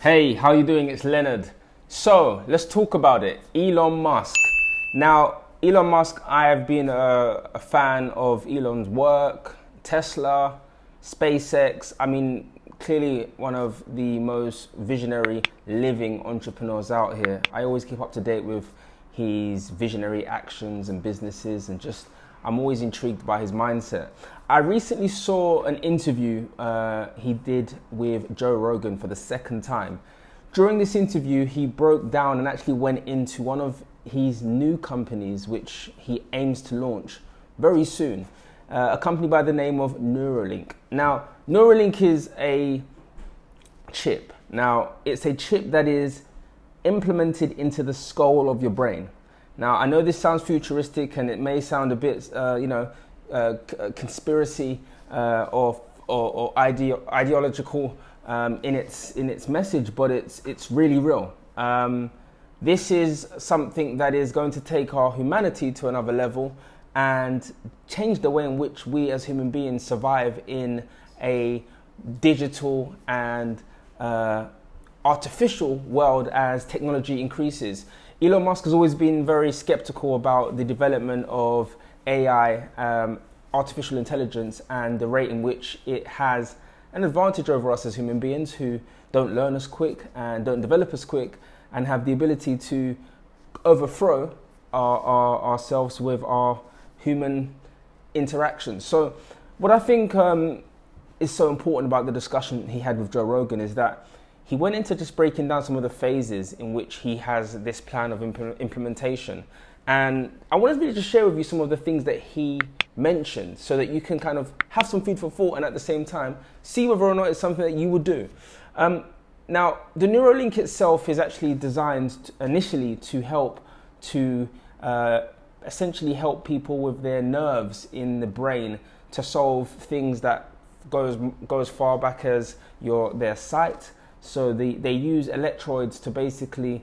Hey, how you doing? It's Leonard. So let's talk about it. Elon Musk. Now, Elon Musk, I have been a fan of Elon's work, Tesla, SpaceX. I mean, clearly one of the most visionary living entrepreneurs out here. I always keep up to date with his visionary actions and businesses, and I'm always intrigued by his mindset. I recently saw an interview he did with Joe Rogan for the second time. During this interview, he broke down and actually went into one of his new companies, which he aims to launch very soon, a company by the name of Neuralink. Now, Neuralink is a chip. Now, it's a chip that is implemented into the skull of your brain. Now, I know this sounds futuristic and it may sound a bit, conspiracy or ideological in its message, but it's really real. This is something that is going to take our humanity to another level and change the way in which we as human beings survive in a digital and artificial world as technology increases. Elon Musk has always been very skeptical about the development of AI, artificial intelligence, and the rate in which it has an advantage over us as human beings who don't learn as quick and don't develop as quick and have the ability to overthrow ourselves with our human interactions. So what I think is so important about the discussion he had with Joe Rogan is that he went into just breaking down some of the phases in which he has this plan of implementation. And I wanted to just share with you some of the things that he mentioned so that you can kind of have some food for thought and at the same time see whether or not it's something that you would do. Now, the Neuralink itself is actually designed initially to help to essentially help people with their nerves in the brain to solve things that goes far back as their sight. So they use electrodes to basically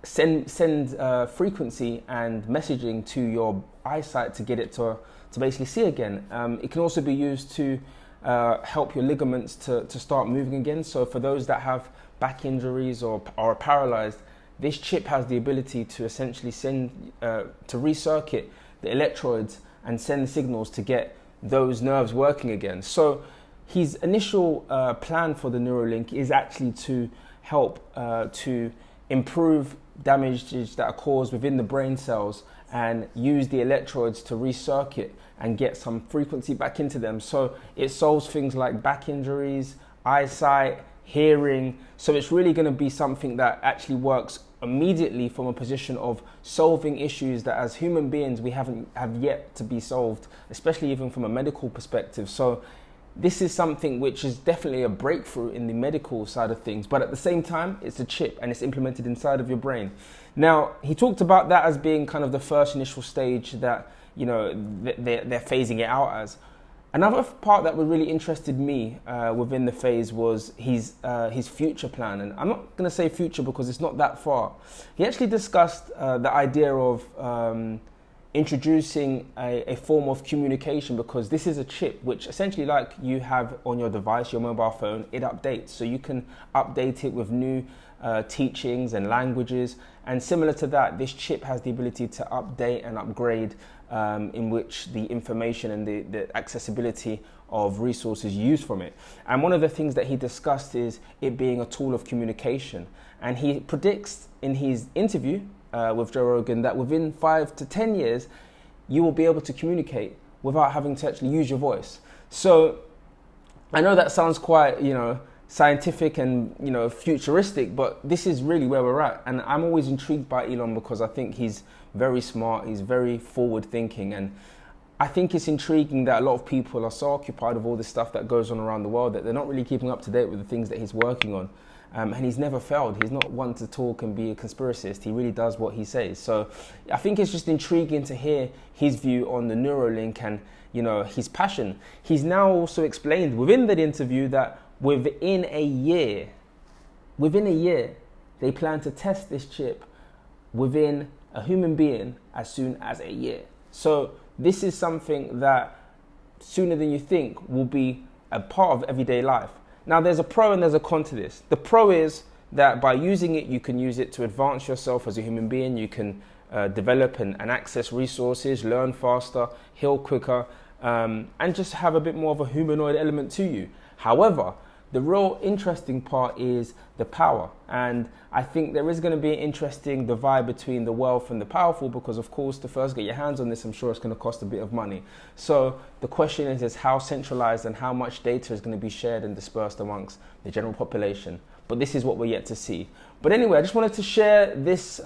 send frequency and messaging to your eyesight to get it to basically see again. It can also be used to help your ligaments to start moving again. So for those that have back injuries or are paralyzed, this chip has the ability to essentially to recircuit the electrodes and send signals to get those nerves working again. So his initial plan for the Neuralink is actually to help to improve damages that are caused within the brain cells and use the electrodes to recircuit and get some frequency back into them. So it solves things like back injuries, eyesight, hearing. So it's really going to be something that actually works immediately from a position of solving issues that as human beings we have yet to be solved, especially even from a medical perspective. So this is something which is definitely a breakthrough in the medical side of things, but at the same time, it's a chip and it's implemented inside of your brain. Now, he talked about that as being kind of the first initial stage that, they're phasing it out as. Another part that really interested me within the phase was his future plan. And I'm not going to say future because it's not that far. He actually discussed the idea of introducing a form of communication, because this is a chip which essentially, like you have on your device, your mobile phone, it updates. So you can update it with new teachings and languages. And similar to that, this chip has the ability to update and upgrade in which the information and the accessibility of resources used from it. And one of the things that he discussed is it being a tool of communication. And he predicts in his interview with Joe Rogan that within 5 to 10 years, you will be able to communicate without having to actually use your voice. So I know that sounds quite, scientific and, futuristic, but this is really where we're at. And I'm always intrigued by Elon because I think he's very smart, he's very forward thinking. And I think it's intriguing that a lot of people are so occupied with all this stuff that goes on around the world that they're not really keeping up to date with the things that he's working on. And he's never failed. He's not one to talk and be a conspiracist. He really does what he says. So I think it's just intriguing to hear his view on the Neuralink and, his passion. He's now also explained within that interview that within a year, they plan to test this chip within a human being as soon as a year. So this is something that sooner than you think will be a part of everyday life. Now there's a pro and there's a con to this. The pro is that by using it, you can use it to advance yourself as a human being. You can develop and access resources, learn faster, heal quicker, and just have a bit more of a humanoid element to you. However, the real interesting part is the power. And I think there is going to be an interesting divide between the wealth and the powerful, because of course to first get your hands on this, I'm sure it's going to cost a bit of money. So the question is how centralized and how much data is going to be shared and dispersed amongst the general population. But this is what we're yet to see. But anyway, I just wanted to share this,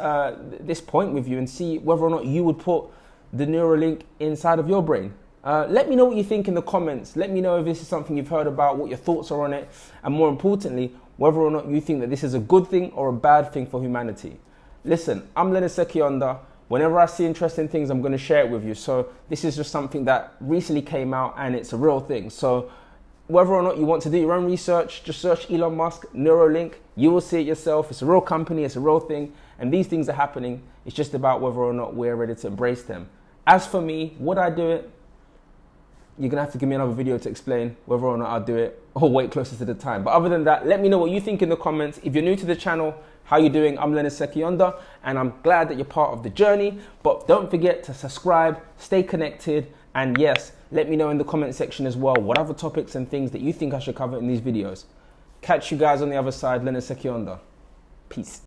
this point with you and see whether or not you would put the Neuralink inside of your brain. Let me know what you think in the comments. Let me know if this is something you've heard about, what your thoughts are on it, and more importantly, whether or not you think that this is a good thing or a bad thing for humanity. Listen, I'm Leonard Sekyonda. Whenever I see interesting things, I'm going to share it with you. So this is just something that recently came out and it's a real thing. So whether or not you want to do your own research, just search Elon Musk Neuralink. You will see it yourself. It's a real company. It's a real thing. And these things are happening. It's just about whether or not we're ready to embrace them. As for me, would I do it? You're going to have to give me another video to explain whether or not I'll do it or wait closer to the time. But other than that, let me know what you think in the comments. If you're new to the channel, how you doing? I'm Leonard Sekyonda, and I'm glad that you're part of the journey. But don't forget to subscribe, stay connected, and yes, let me know in the comment section as well what other topics and things that you think I should cover in these videos. Catch you guys on the other side. Leonard Sekyonda. Peace.